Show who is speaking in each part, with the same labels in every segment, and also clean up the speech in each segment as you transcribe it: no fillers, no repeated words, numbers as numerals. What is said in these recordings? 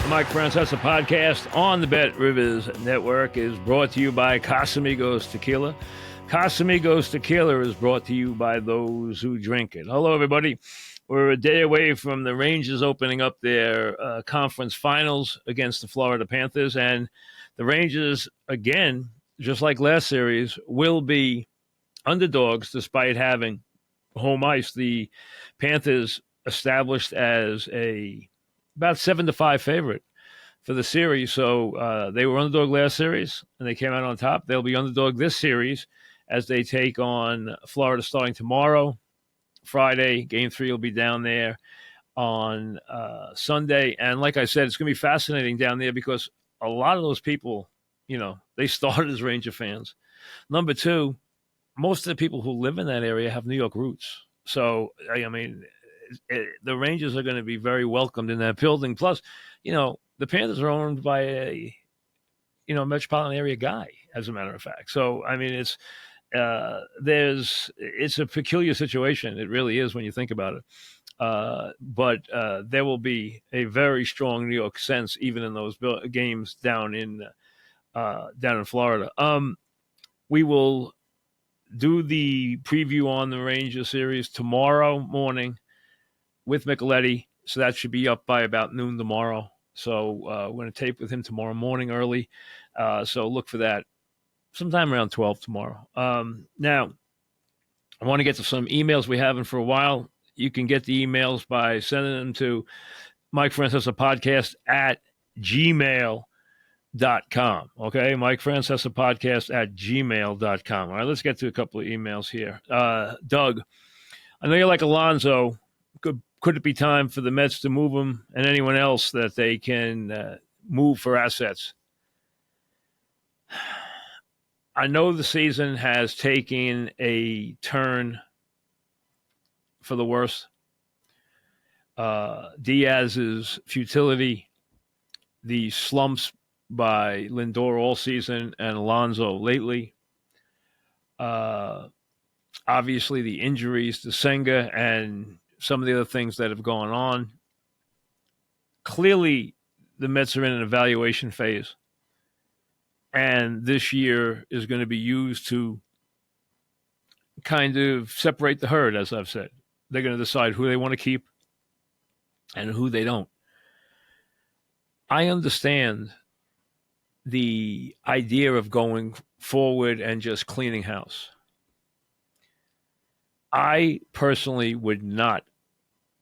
Speaker 1: Mike Francesa podcast on the Bet Rivers Network is brought to you by Casamigos Tequila. Casamigos Tequila is brought to you by those who drink it. Hello, everybody. We're a day away from the Rangers opening up their conference finals against the Florida Panthers. And the Rangers, again, just like last series, will be underdogs despite having home ice. The Panthers established as about 7-5 favorite for the series. So they were underdog last series, and they came out on top. They'll be underdog this series as they take on Florida starting tomorrow, Friday. Game 3 will be down there on Sunday. And like I said, it's going to be fascinating down there because a lot of those people, they started as Ranger fans. Number two, most of the people who live in that area have New York roots. So, I mean, the Rangers are going to be very welcomed in that building. Plus, the Panthers are owned by a, metropolitan area guy, as a matter of fact. So, I mean, it's a peculiar situation. It really is when you think about it. But there will be a very strong New York sense even in those games down in Florida. We will do the preview on the Rangers series tomorrow morning with Micheletti, so that should be up by about noon tomorrow. So we're going to tape with him tomorrow morning early. So look for that sometime around 12 tomorrow. Now, I want to get to some emails we haven't for a while. You can get the emails by sending them to Mike Francesa Podcast at gmail.com. Okay, Mike Francesa Podcast at gmail.com. All right, let's get to a couple of emails here. Doug, I know you like Alonso. Could it be time for the Mets to move him and anyone else that they can move for assets? I know the season has taken a turn for the worse. Diaz's futility, the slumps by Lindor all season and Alonso lately. Obviously, the injuries to Senga and some of the other things that have gone on. Clearly, the Mets are in an evaluation phase. And this year is going to be used to kind of separate the herd, as I've said. They're going to decide who they want to keep and who they don't. I understand the idea of going forward and just cleaning house. I personally would not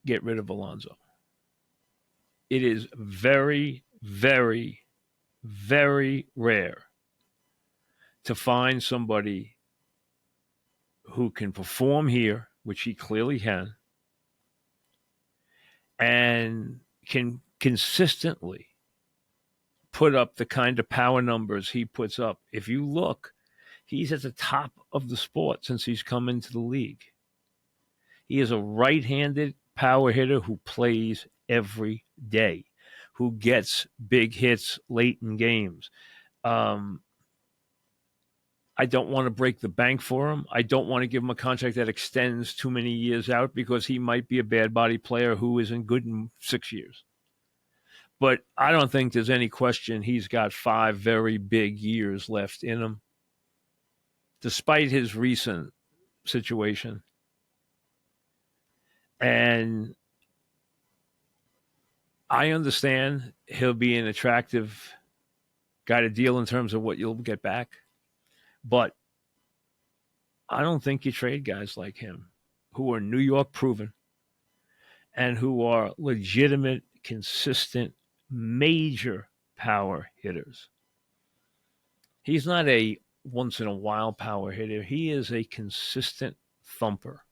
Speaker 1: get rid of Alonso. It is very, very, very rare to find somebody who can perform here, which he clearly can, and can consistently put up the kind of power numbers he puts up. If you look, he's at the top of the sport since he's come into the league. He is a right-handed power hitter who plays every day, who gets big hits late in games. I don't want to break the bank for him. I don't want to give him a contract that extends too many years out because he might be a bad body player who isn't good in 6 years. But I don't think there's any question he's got 5 very big years left in him, despite his recent situation. And I understand he'll be an attractive guy to deal in terms of what you'll get back. But I don't think you trade guys like him who are New York proven and who are legitimate, consistent, major power hitters. He's not a once-in-a-while power hitter. He is a consistent thumper.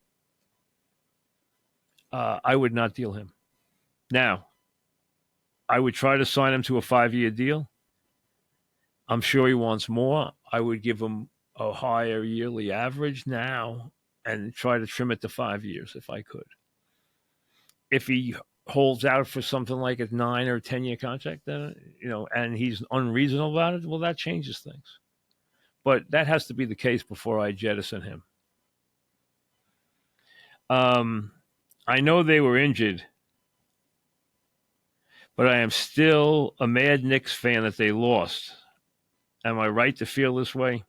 Speaker 1: I would not deal him. Now, I would try to sign him to a 5-year deal. I'm sure he wants more. I would give him a higher yearly average now and try to trim it to 5 years if I could. If he holds out for something like a 9 or 10-year contract, then, and he's unreasonable about it, well, that changes things. But that has to be the case before I jettison him. I know they were injured, But I am still a mad Knicks fan that they lost. Am I right to feel this way?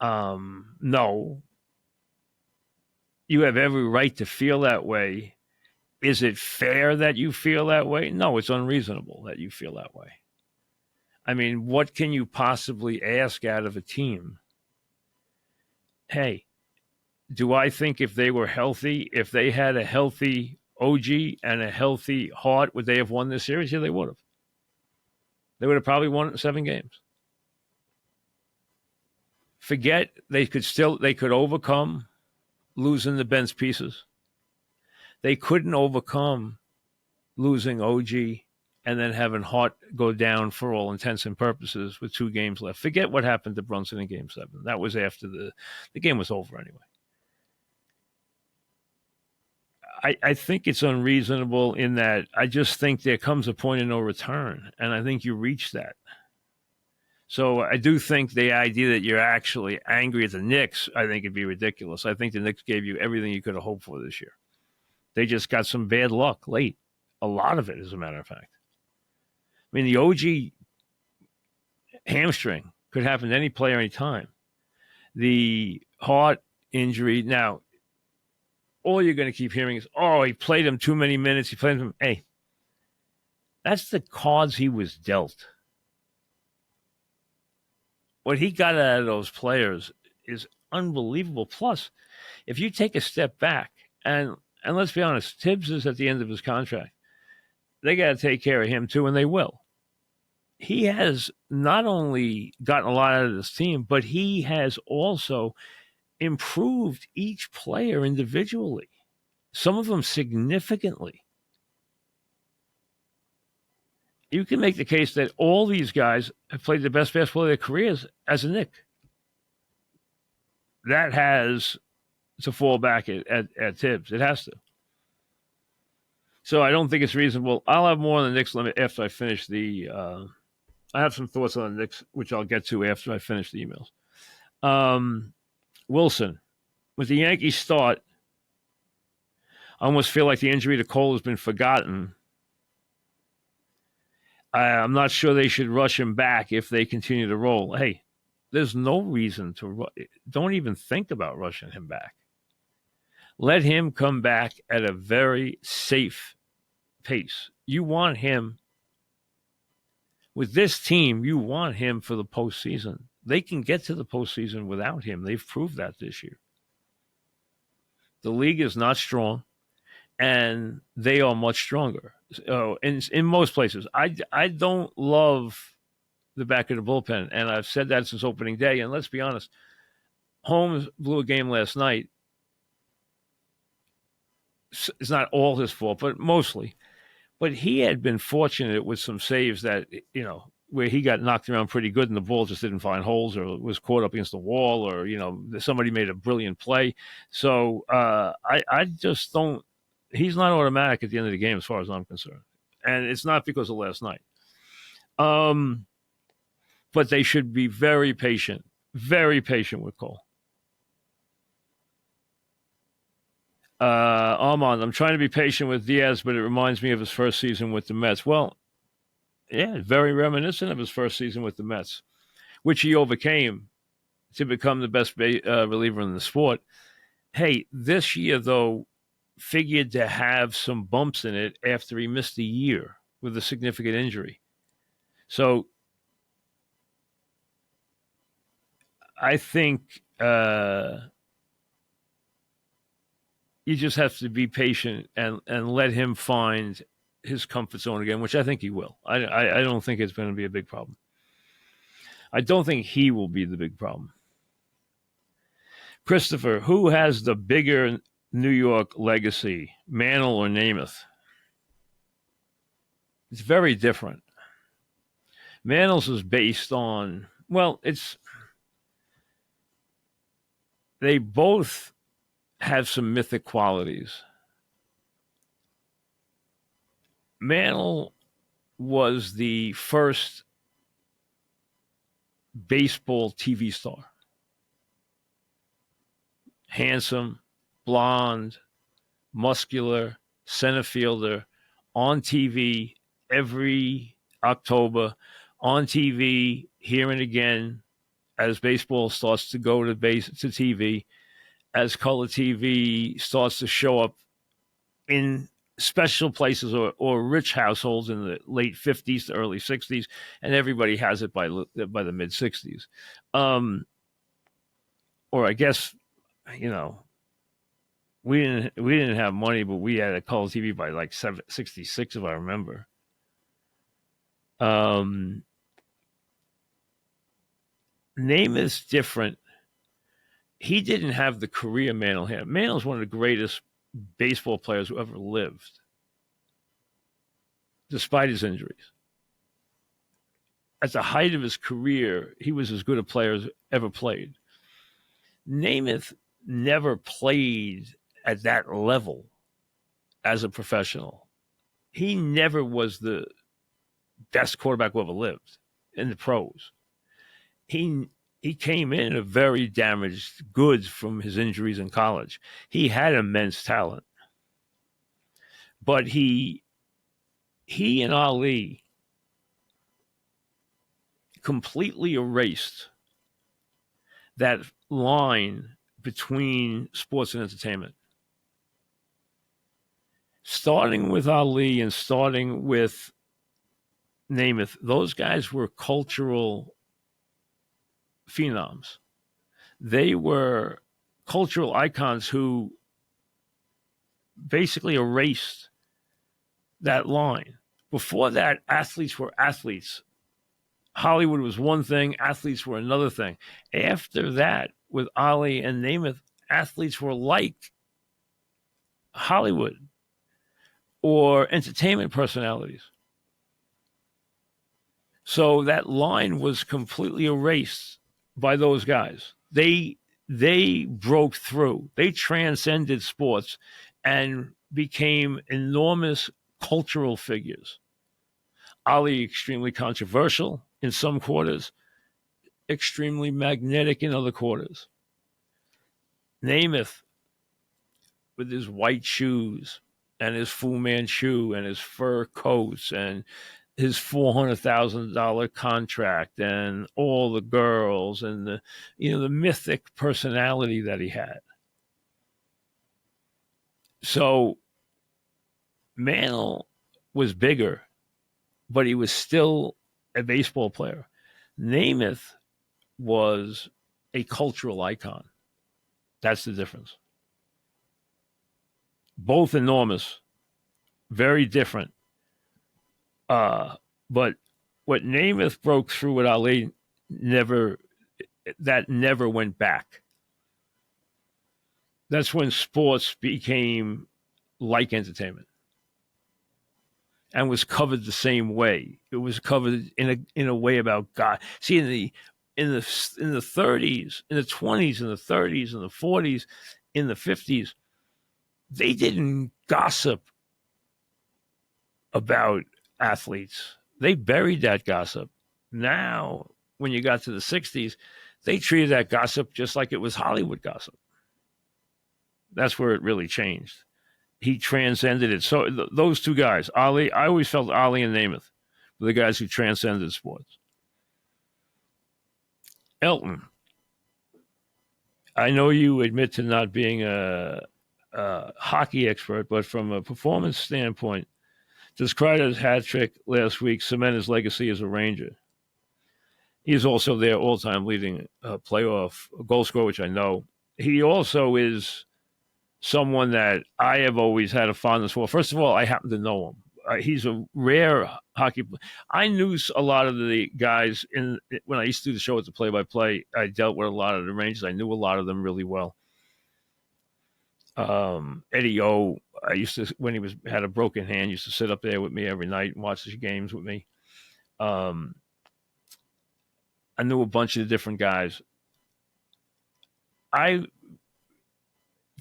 Speaker 1: No. You have every right to feel that way. Is it fair that you feel that way? No, it's unreasonable that you feel that way. I mean, what can you possibly ask out of a team? Hey, do I think if they were healthy, if they had a healthy OG and a healthy Hart, would they have won this series? Yeah, they would have. They would have probably won it in 7 games. Forget they could overcome losing the bench pieces. They couldn't overcome losing OG and then having Hart go down for all intents and purposes with 2 games left. Forget what happened to Brunson in Game 7. That was after the game was over anyway. I think it's unreasonable in that I just think there comes a point of no return, and I think you reach that. So I do think the idea that you're actually angry at the Knicks, I think it'd be ridiculous. I think the Knicks gave you everything you could have hoped for this year. They just got some bad luck late. A lot of it, as a matter of fact. I mean, the OG hamstring could happen to any player anytime. The Hart injury, now, all you're going to keep hearing is, oh, he played him too many minutes. He played him. Hey, that's the cards he was dealt. What he got out of those players is unbelievable. Plus, if you take a step back, and let's be honest, Tibbs is at the end of his contract. They got to take care of him too, and they will. He has not only gotten a lot out of this team, but he has also improved each player individually, some of them significantly. You can make the case that all these guys have played the best basketball of their careers as a Knick. That has to fall back at Tibbs. It has to. So I don't think it's reasonable. I'll have more on the Knicks limit after I finish the I have some thoughts on the Knicks, which I'll get to after I finish the emails. Wilson, with the Yankees start, I almost feel like the injury to Cole has been forgotten. I'm not sure they should rush him back if they continue to roll. Hey, there's no reason to don't even think about rushing him back. Let him come back at a very safe pace. You want him with this team. You want him for the postseason. They can get to the postseason without him. They've proved that this year. The league is not strong, and they are much stronger. So in most places, I don't love the back of the bullpen, and I've said that since opening day. And let's be honest, Holmes blew a game last night. It's not all his fault, but mostly. But he had been fortunate with some saves that, where he got knocked around pretty good and the ball just didn't find holes or was caught up against the wall or, somebody made a brilliant play. So I just don't – he's not automatic at the end of the game as far as I'm concerned. And it's not because of last night. But they should be very patient with Cole. Armand, I'm trying to be patient with Diaz, but it reminds me of his first season with the Mets. Well, yeah, very reminiscent of his first season with the Mets, which he overcame to become the best reliever in the sport. Hey, this year, though, figured to have some bumps in it after he missed a year with a significant injury. So I think you just have to be patient and let him find his comfort zone again, which I think he will. I don't think it's going to be a big problem. I don't think he will be the big problem. Christopher, who has the bigger New York legacy, Mantle or Namath? It's very different. Mantle's is based on, they both have some mythic qualities. Mantle was the first baseball TV star. Handsome, blonde, muscular, center fielder, on TV every October, on TV here and again as baseball starts to go to TV, as color TV starts to show up in special places or rich households in the late 50s to early 60s, and everybody has it by the mid 60s. Or I guess, you know, we didn't have money, but we had a color TV by like 66, if I remember. Namath's different. He didn't have the career Mantle had. Mantle's one of the greatest baseball players who ever lived, despite his injuries. At the height of his career, he was as good a player as ever played. Namath never played at that level as a professional. He never was the best quarterback who ever lived in the pros. He came in a very damaged goods from his injuries in college. He had immense talent. But he and Ali completely erased that line between sports and entertainment. Starting with Ali and starting with Namath, those guys were cultural phenoms. They were cultural icons who basically erased that line. Before that, athletes were athletes. Hollywood was one thing, athletes were another thing. After that, with Ali and Namath, athletes were like Hollywood or entertainment personalities. So that line was completely erased by those guys. They broke through. They transcended sports and became enormous cultural figures. Ali, extremely controversial in some quarters, extremely magnetic in other quarters. Namath, with his white shoes and his Fu Manchu and his fur coats and his $400,000 contract and all the girls and the mythic personality that he had. So Mantle was bigger, but he was still a baseball player. Namath was a cultural icon. That's the difference. Both enormous, very different. But what Namath broke through with Ali never went back. That's when sports became like entertainment and was covered the same way. It was covered in a way about God. See, in the 30s, in the 20s, in the 30s, in the 40s, in the 50s, they didn't gossip about athletes. They buried that gossip. Now, when you got to the 60s, they treated that gossip just like it was Hollywood gossip. That's where it really changed. He transcended it. So those two guys, Ali, I always felt Ali and Namath were the guys who transcended sports. Elton, I know you admit to not being a hockey expert, but from a performance standpoint, does Kreider's hat trick last week cement his legacy as a Ranger? He is also their all-time leading playoff goal scorer, which I know. He also is someone that I have always had a fondness for. First of all, I happen to know him. He's a rare hockey player. I knew a lot of the guys when I used to do the show at the play-by-play. I dealt with a lot of the Rangers. I knew a lot of them really well. Eddie O, I used to, when he had a broken hand, used to sit up there with me every night and watch the games with me. I knew a bunch of the different guys. I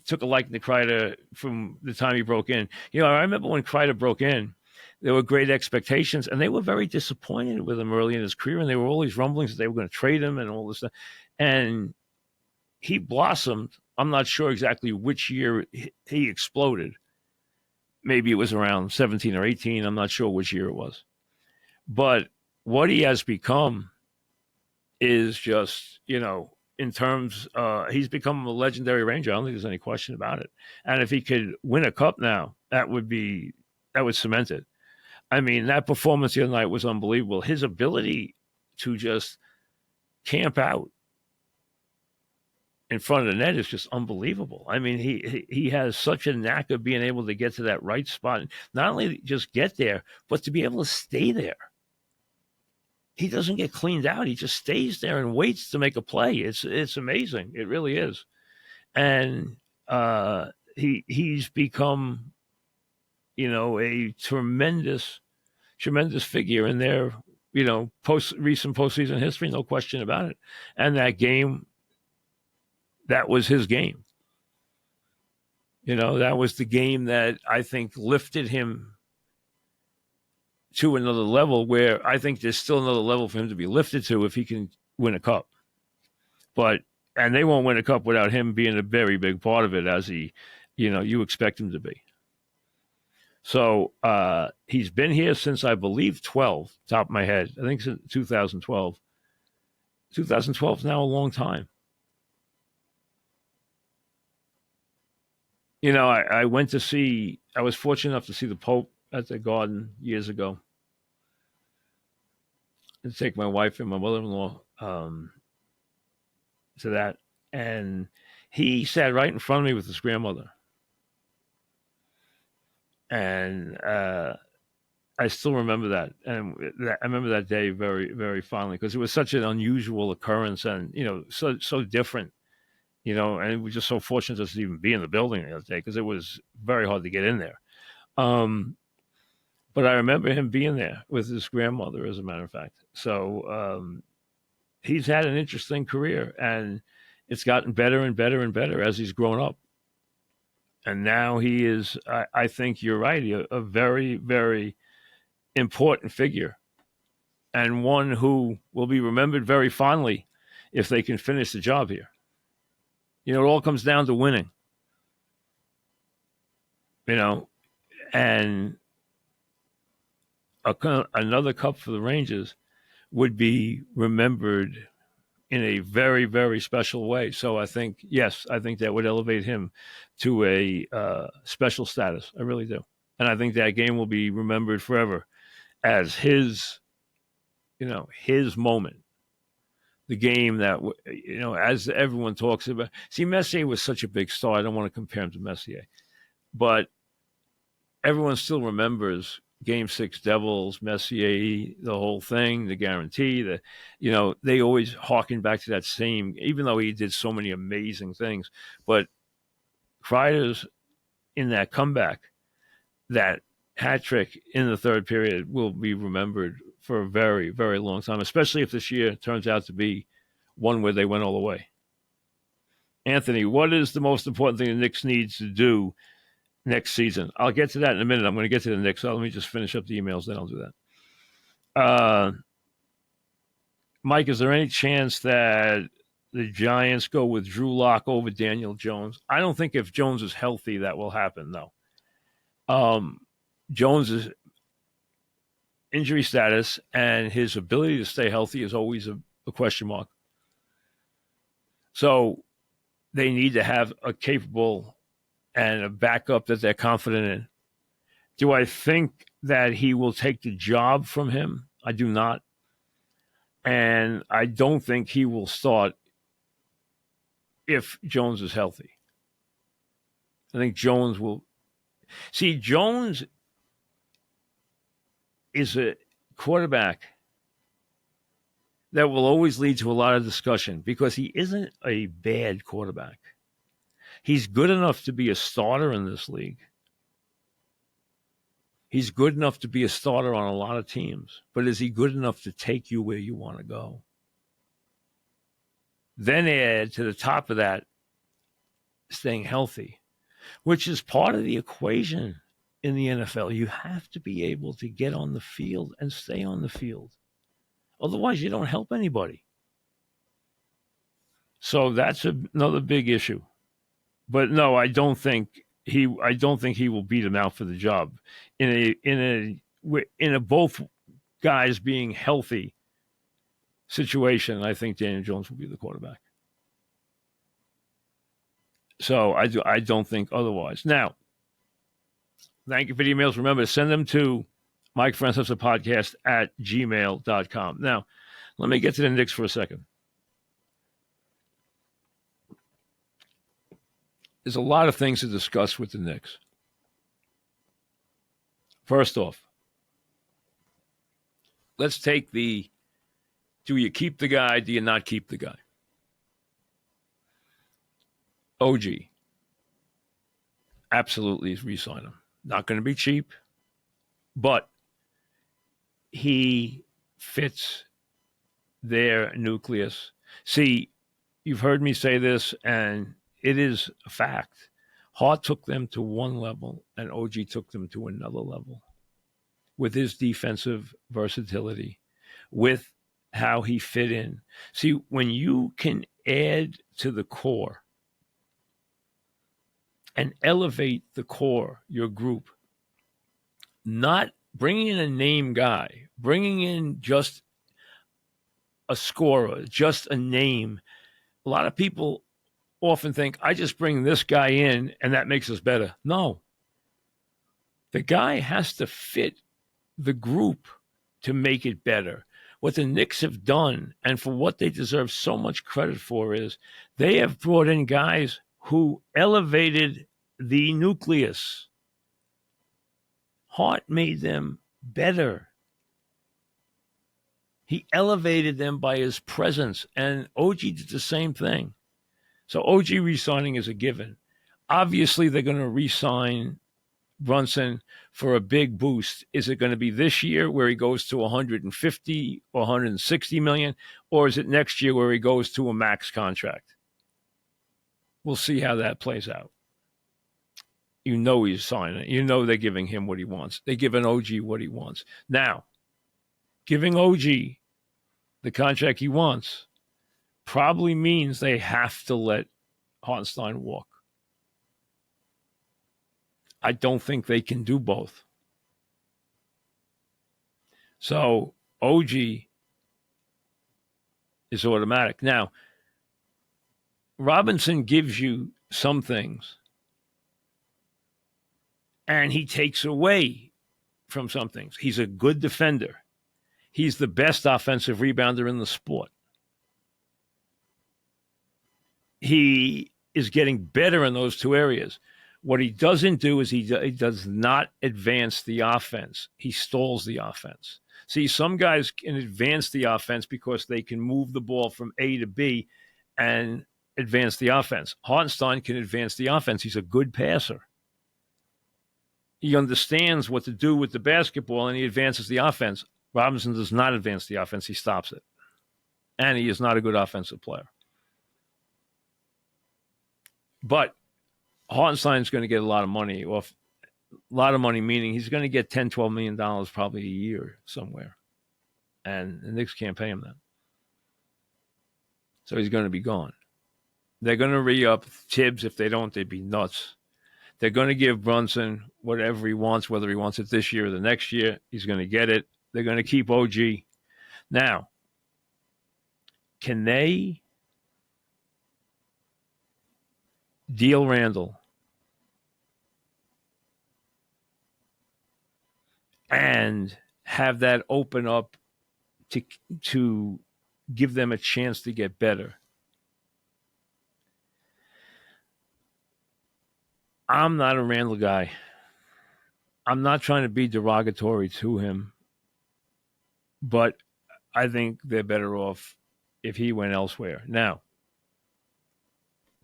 Speaker 1: took a liking to Kreider from the time he broke in. I remember when Kreider broke in, there were great expectations, and they were very disappointed with him early in his career, and there were all these rumblings that they were going to trade him and all this stuff. And he blossomed. I'm not sure exactly which year he exploded, Maybe it was around 17 or 18. I'm not sure which year it was. But what he has become is just, in terms, he's become a legendary Ranger. I don't think there's any question about it. And if he could win a cup now, that would cement it. I mean, that performance the other night was unbelievable. His ability to just camp out in front of the net is just unbelievable. I mean, he has such a knack of being able to get to that right spot. Not only just get there, but to be able to stay there. He doesn't get cleaned out. He just stays there and waits to make a play. It's amazing. It really is. And he's become, a tremendous figure in their, recent postseason history, no question about it. And that game, that was his game. That was the game that I think lifted him to another level, where I think there's still another level for him to be lifted to if he can win a cup. And they won't win a cup without him being a very big part of it, as you expect him to be. So he's been here since, I believe, 12, top of my head. I think since 2012. 2012 is now a long time. I was fortunate enough to see the Pope at the Garden years ago, and take my wife and my mother-in-law to that. And he sat right in front of me with his grandmother. And I still remember that. And I remember that day very, very fondly, because it was such an unusual occurrence and, so different, and we're just so fortunate to even be in the building the other day, because it was very hard to get in there. But I remember him being there with his grandmother, as a matter of fact. So he's had an interesting career, and it's gotten better and better and better as he's grown up. And now he is, I think you're right, a very, very important figure, and one who will be remembered very fondly if they can finish the job here. It all comes down to winning. And another cup for the Rangers would be remembered in a very, very special way. So I think that would elevate him to a special status. I really do. And I think that game will be remembered forever as his moment. The game that, as everyone talks about. See, Messier was such a big star. I don't want to compare him to Messier. But everyone still remembers Game 6 Devils, Messier, the whole thing, the guarantee, they always harken back to that same, even though he did so many amazing things. But Kreider's in that comeback, that hat trick in the third period, will be remembered for a very, very long time, especially if this year turns out to be one where they went all the way. Anthony, what is the most important thing the Knicks needs to do next season? I'll get to that in a minute. I'm going to get to the Knicks. So let me just finish up the emails, then I'll do that. Mike, is there any chance that the Giants go with Drew Lock over Daniel Jones? I don't think if Jones is healthy that will happen, no. Jones' injury status and his ability to stay healthy is always a question mark. So they need to have a capable and a backup that they're confident in. Do I think that he will take the job from him? I do not. And I don't think he will start if Jones is healthy. I think Jones will. See, Jones is a quarterback that will always lead to a lot of discussion, because he isn't a bad quarterback. He's good enough to be a starter in this league. He's good enough to be a starter on a lot of teams. But is he good enough to take you where you want to go? Then add to the top of that staying healthy, which is part of the equation in the NFL. You have to be able to get on the field and stay on the field. Otherwise, you don't help anybody. So that's another big issue. But no, I don't think I don't think he will beat him out for the job in a both guys being healthy situation. I think Daniel Jones will be the quarterback. So I don't think otherwise. Now, thank you for the emails. Remember to send them to Mike Francesa podcast at gmail.com. Now, let me get to the Knicks for a second. There's a lot of things to discuss with the Knicks. First off, let's take do you keep the guy, do you not keep the guy? OG, absolutely is re-sign him. Not going to be cheap, but he fits their nucleus. See, you've heard me say this, and it is a fact. Hart took them to one level, and OG took them to another level with his defensive versatility, with how he fit in. See, when you can add to the core and elevate the core, your group, not bringing in a name guy, bringing in just a scorer, just a name. A lot of people often think, I just bring this guy in and that makes us better. No. The guy has to fit the group to make it better. What the Knicks have done, and for what they deserve so much credit for, is they have brought in guys who elevated the nucleus. Hart made them better. He elevated them by his presence, and OG did the same thing. So OG re-signing is a given. Obviously, they're going to re-sign Brunson for a big boost. Is it going to be this year where he goes to 150 or 160 million, or is it next year where he goes to a max contract? We'll see how that plays out. You know he's signing. You know they're giving him what he wants. They're giving OG what he wants. Now, giving OG the contract he wants probably means they have to let Hartenstein walk. I don't think they can do both. So OG is automatic. Now, Robinson gives you some things, and he takes away from some things. He's a good defender. He's the best offensive rebounder in the sport. He is getting better in those two areas. What he doesn't do is he does not advance the offense. He stalls the offense. See, some guys can advance the offense because they can move the ball from A to B and advance the offense. Hartenstein can advance the offense. He's a good passer. He understands what to do with the basketball, and he advances the offense. Robinson does not advance the offense. He stops it. And he is not a good offensive player. But Hartenstein's going to get a lot of money off. A lot of money, meaning he's going to get $10, $12 million probably a year somewhere. And the Knicks can't pay him that. So he's going to be gone. They're going to re-up Tibbs. If they don't, they'd be nuts. They're going to give Brunson whatever he wants, whether he wants it this year or the next year. He's going to get it. They're going to keep OG. Now, can they deal Randall and have that open up to give them a chance to get better? I'm not a Randall guy. I'm not trying to be derogatory to him, but I think they're better off if he went elsewhere. Now,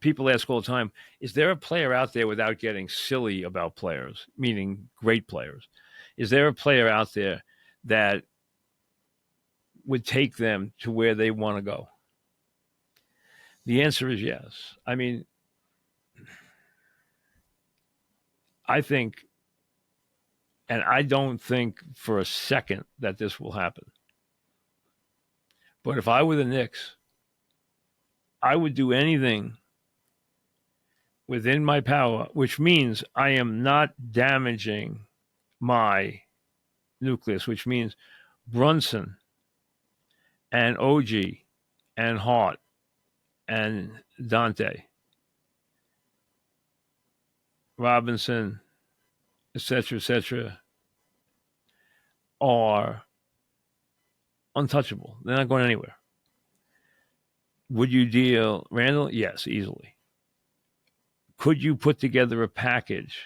Speaker 1: people ask all the time, is there a player out there without getting silly about players, meaning great players? Is there a player out there that would take them to where they want to go? The answer is yes. I mean, I think, and I don't think for a second that this will happen. But if I were the Knicks, I would do anything within my power, which means I am not damaging my nucleus, which means Brunson and OG and Hart and Dante, Robinson, etc., are untouchable. They're not going anywhere. Would you deal Randall? Yes, easily. Could you put together a package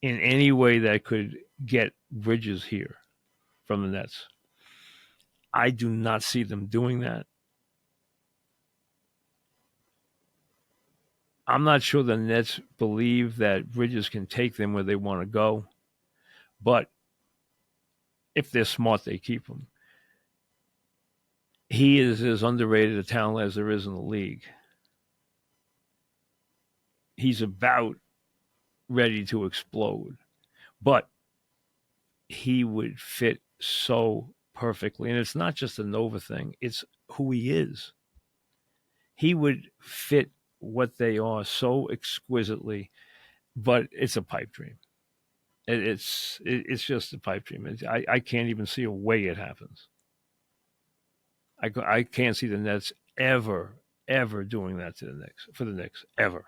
Speaker 1: in any way that could get Bridges here from the Nets? I do not see them doing that. I'm not sure the Nets believe that Bridges can take them where they want to go, but if they're smart, they keep him. He is as underrated a talent as there is in the league. He's about ready to explode, but he would fit so perfectly. And it's not just a Nova thing, it's who he is. He would fit what they are so exquisitely, but it's a pipe dream. It's just a pipe dream. I can't even see a way it happens. I can't see the Nets ever doing that to the Knicks, for the Knicks, ever.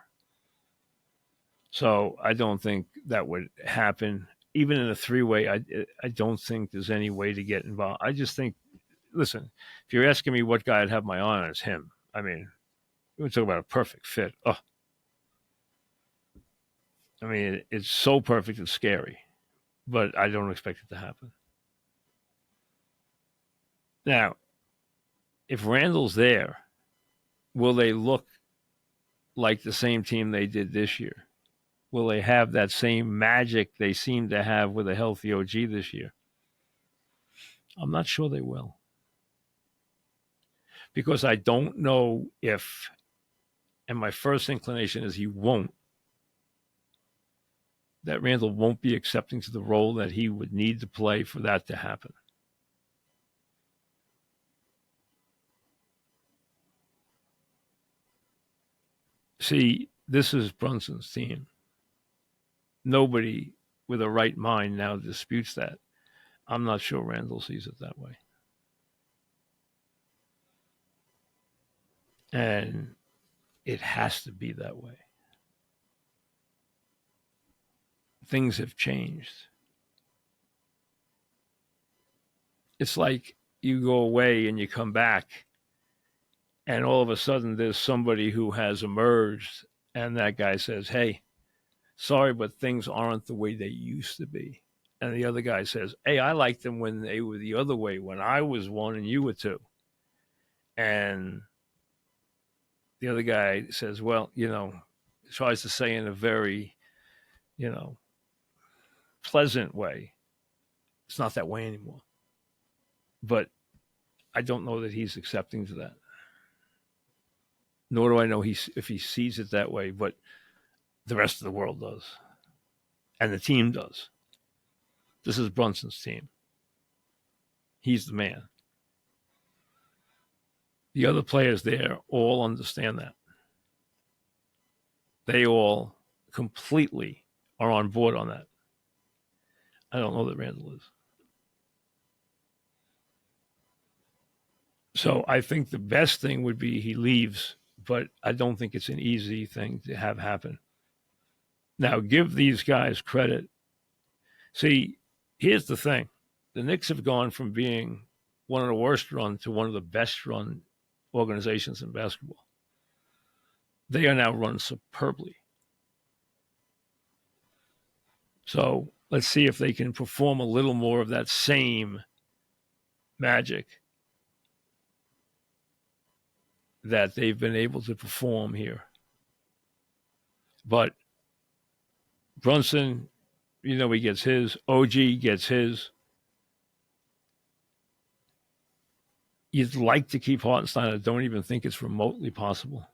Speaker 1: So I don't think that would happen. Even in a three-way, I don't think there's any way to get involved. I just think, listen, if you're asking me what guy I'd have my eye on, it's him. I mean, we're talking about a perfect fit. Oh, I mean, it's so perfect it's scary, but I don't expect it to happen. Now, if Randall's there, will they look like the same team they did this year? Will they have that same magic they seem to have with a healthy OG this year? I'm not sure they will. Because I don't know if, and my first inclination is he won't, that Randall won't be accepting to the role that he would need to play for that to happen. See, this is Brunson's team. Nobody with a right mind now disputes that. I'm not sure Randall sees it that way. And it has to be that way. Things have changed. It's like you go away and you come back, and all of a sudden there's somebody who has emerged, and that guy says, hey, sorry, but things aren't the way they used to be. And the other guy says, hey, I liked them when they were the other way, when I was one and you were two. And the other guy says, well, tries to say in a very, pleasant way, it's not that way anymore. But I don't know that he's accepting to that. Nor do I know if he sees it that way, but the rest of the world does. And the team does. This is Brunson's team. He's the man. The other players there all understand that. They all completely are on board on that. I don't know that Randall is. So I think the best thing would be he leaves, but I don't think it's an easy thing to have happen. Now, give these guys credit. See, here's the thing. The Knicks have gone from being one of the worst run to one of the best run organizations in basketball. They are now run superbly. So let's see if they can perform a little more of that same magic that they've been able to perform here. But Brunson, he gets his. OG gets his. You'd like to keep Hartenstein. I don't even think it's remotely possible.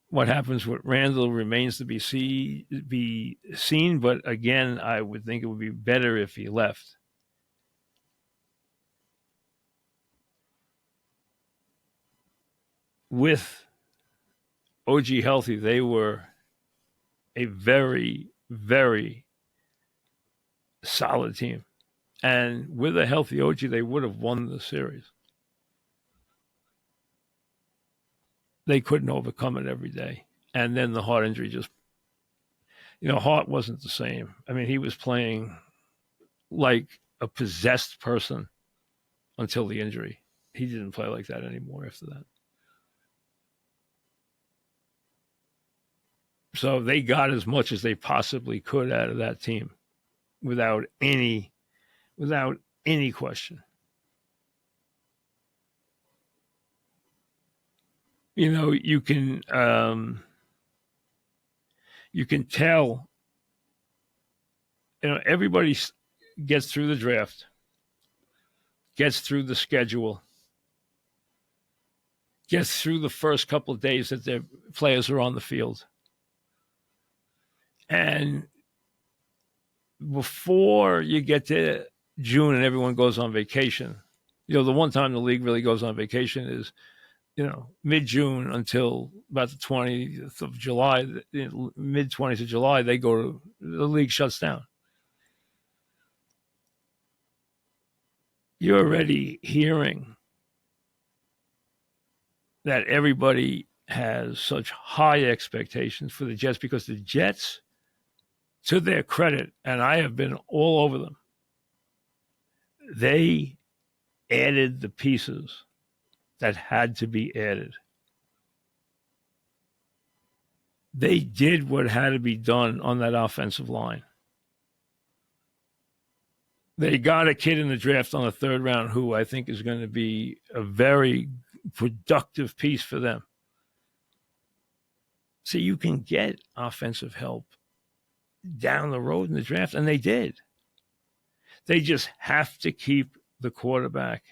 Speaker 1: What happens with Randall remains to be seen, but again, I would think it would be better if he left. With OG healthy, they were a very, very solid team. And with a healthy OG, they would have won the series. They couldn't overcome it every day. And then the heart injury just, Hart wasn't the same. I mean, he was playing like a possessed person until the injury. He didn't play like that anymore after that. So they got as much as they possibly could out of that team without any question. You can tell. Everybody gets through the draft, gets through the schedule, gets through the first couple of days that their players are on the field. And before you get to June and everyone goes on vacation, the one time the league really goes on vacation is, mid-June until about the 20th of July, mid-20th of July, the league shuts down. You're already hearing that everybody has such high expectations for the Jets because the Jets, to their credit, and I have been all over them, they added the pieces that had to be added. They did what had to be done on that offensive line. They got a kid in the draft on the third round who I think is going to be a very productive piece for them. So you can get offensive help down the road in the draft, and they did. They just have to keep the quarterback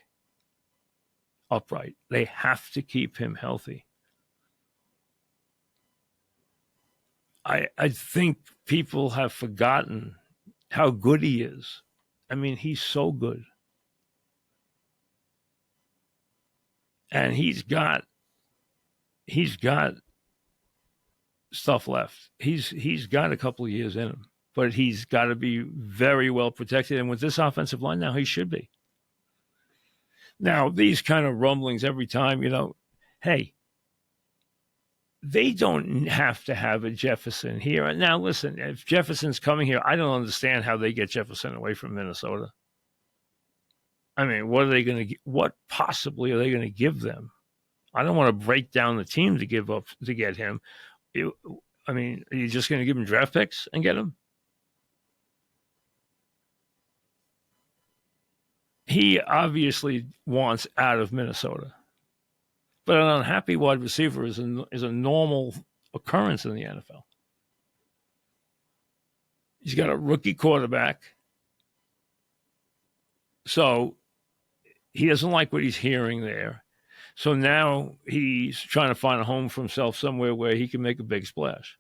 Speaker 1: upright. They have to keep him healthy. I think people have forgotten how good he is. I mean, he's so good. And he's got stuff left. He's got a couple of years in him, but he's got to be very well protected. And with this offensive line now, he should be. Now, these kind of rumblings every time, hey, they don't have to have a Jefferson here. Now, listen, if Jefferson's coming here, I don't understand how they get Jefferson away from Minnesota. I mean, what possibly are they going to give them? I don't want to break down the team to get him. Are you just going to give him draft picks and get him? He obviously wants out of Minnesota. But an unhappy wide receiver is a normal occurrence in the NFL. He's got a rookie quarterback. So he doesn't like what he's hearing there. So now he's trying to find a home for himself somewhere where he can make a big splash.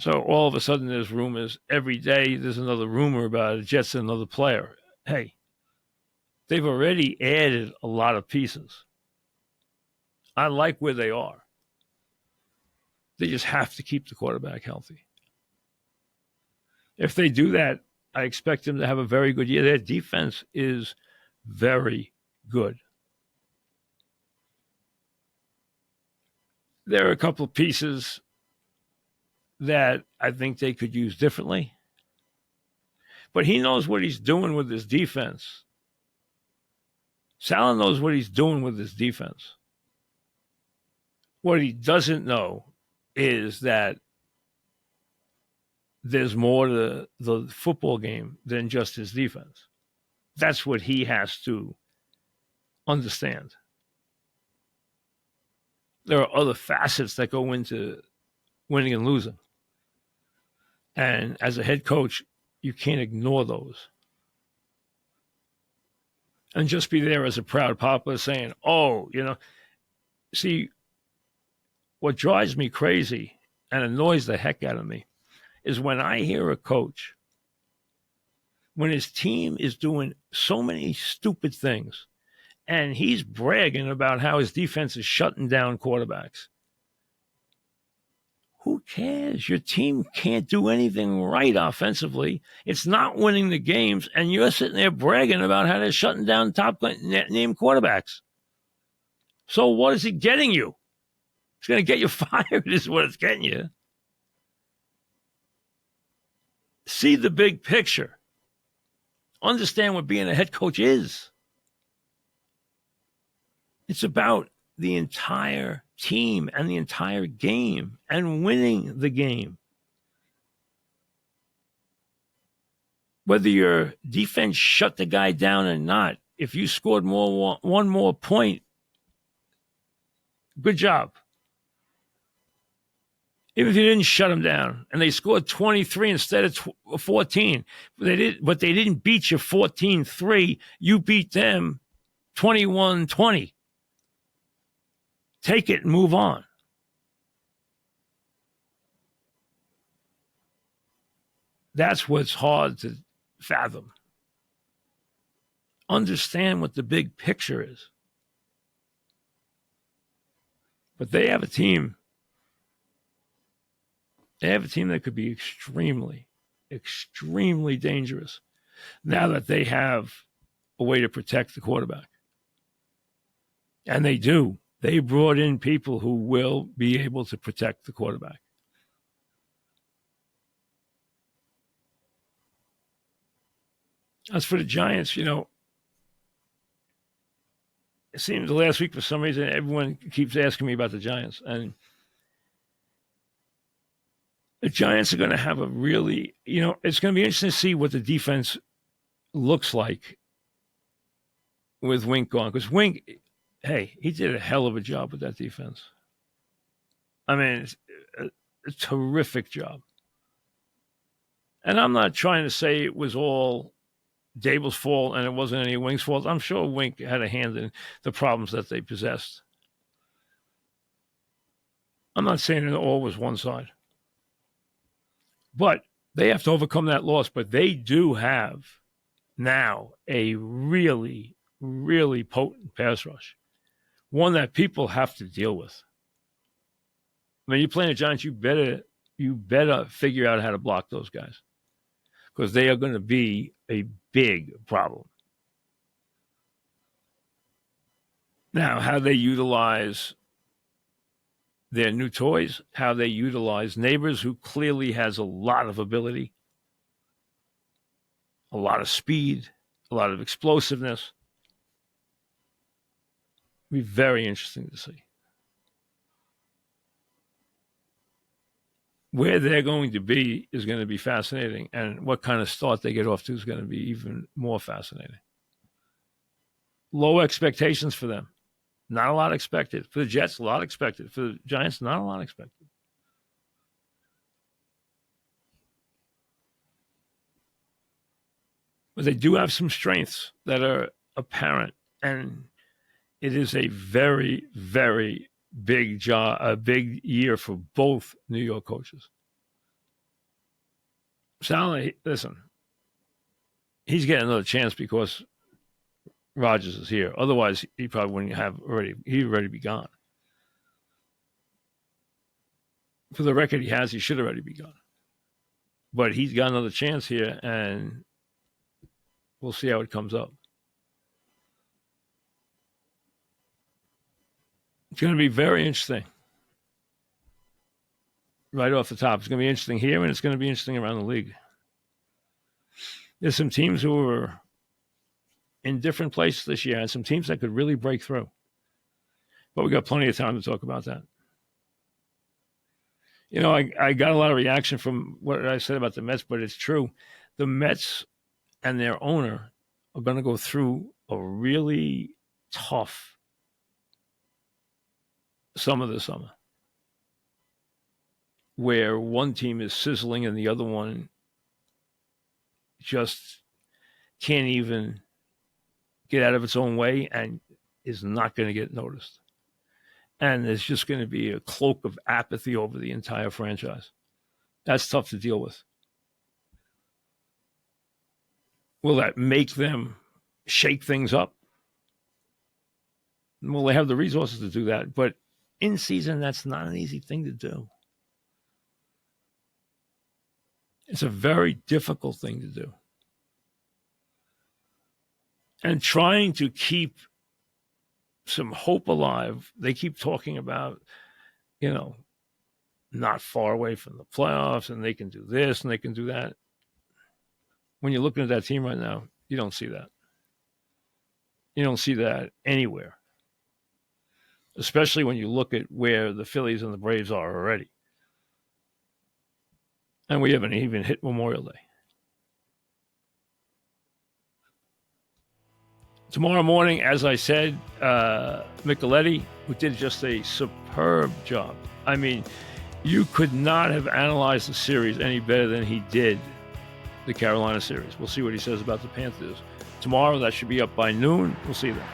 Speaker 1: So all of a sudden there's rumors. Every day there's another rumor about a Jets and another player. Hey, they've already added a lot of pieces. I like where they are. They just have to keep the quarterback healthy. If they do that, I expect them to have a very good year. Their defense is very good. There are a couple of pieces that I think they could use differently. But he knows what he's doing with his defense. Saleh knows what he's doing with his defense. What he doesn't know is that there's more to the football game than just his defense. That's what he has to understand. There are other facets that go into winning and losing. And as a head coach, you can't ignore those. And just be there as a proud papa saying, see, what drives me crazy and annoys the heck out of me is when I hear a coach, when his team is doing so many stupid things And he's bragging about how his defense is shutting down quarterbacks. Who cares? Your team can't do anything right offensively. It's not winning the games, and you're sitting there bragging about how they're shutting down top name quarterbacks. So what is it getting you? It's going to get you fired is what it's getting you. See the big picture. Understand what being a head coach is. It's about the entire team and the entire game and winning the game. Whether your defense shut the guy down or not, if you scored one more point, good job. Even if you didn't shut them down and they scored 23 instead of 14, but they didn't beat you 14-3, you beat them 21-20. Take it and move on. That's what's hard to fathom. Understand what the big picture is. But they have a team. They have a team that could be extremely, extremely dangerous now that they have a way to protect the quarterback. And they do. They brought in people who will be able to protect the quarterback. As for the Giants, it seems the last week for some reason everyone keeps asking me about the Giants. And the Giants are going to have a really, it's going to be interesting to see what the defense looks like with Wink gone. Because Wink, hey, he did a hell of a job with that defense. I mean, it's a terrific job. And I'm not trying to say it was all Dable's fault and it wasn't any Wink's fault. I'm sure Wink had a hand in the problems that they possessed. I'm not saying it all was one side. But they have to overcome that loss. But they do have now a really, really potent pass rush. One that people have to deal with. When you're playing the Giants, you better figure out how to block those guys. Because they are going to be a big problem. Now, how they utilize their new toys, how they utilize Neighbors, who clearly has a lot of ability, a lot of speed, a lot of explosiveness. It'll be very interesting to see. Where they're going to be is going to be fascinating, and what kind of start they get off to is going to be even more fascinating. Low expectations for them. Not a lot expected. For the Jets, a lot expected. For the Giants, not a lot expected. But they do have some strengths that are apparent, and it is a very, very big job, a big year for both New York coaches. Saleh, listen, he's getting another chance because Rodgers is here. Otherwise, he probably wouldn't have already. He'd already be gone. For the record he should already be gone. But he's got another chance here, and we'll see how it comes up. It's going to be very interesting. Right off the top. It's going to be interesting here, and it's going to be interesting around the league. There's some teams who are in different places this year, and some teams that could really break through. But we got plenty of time to talk about that. I got a lot of reaction from what I said about the Mets, but it's true. The Mets and their owner are going to go through a really tough summer this summer, where one team is sizzling and the other one just can't even get out of its own way and is not going to get noticed. And there's just going to be a cloak of apathy over the entire franchise. That's tough to deal with. Will that make them shake things up? Well, they have the resources to do that, but in season, that's not an easy thing to do. It's a very difficult thing to do. And trying to keep some hope alive, they keep talking about, not far away from the playoffs, and they can do this and they can do that. When you're looking at that team right now, you don't see that. You don't see that anywhere, especially when you look at where the Phillies and the Braves are already. And we haven't even hit Memorial Day. Tomorrow morning, as I said, Micheletti, who did just a superb job. I mean, you could not have analyzed the series any better than he did the Carolina series. We'll see what he says about the Panthers. Tomorrow, that should be up by noon. We'll see you then.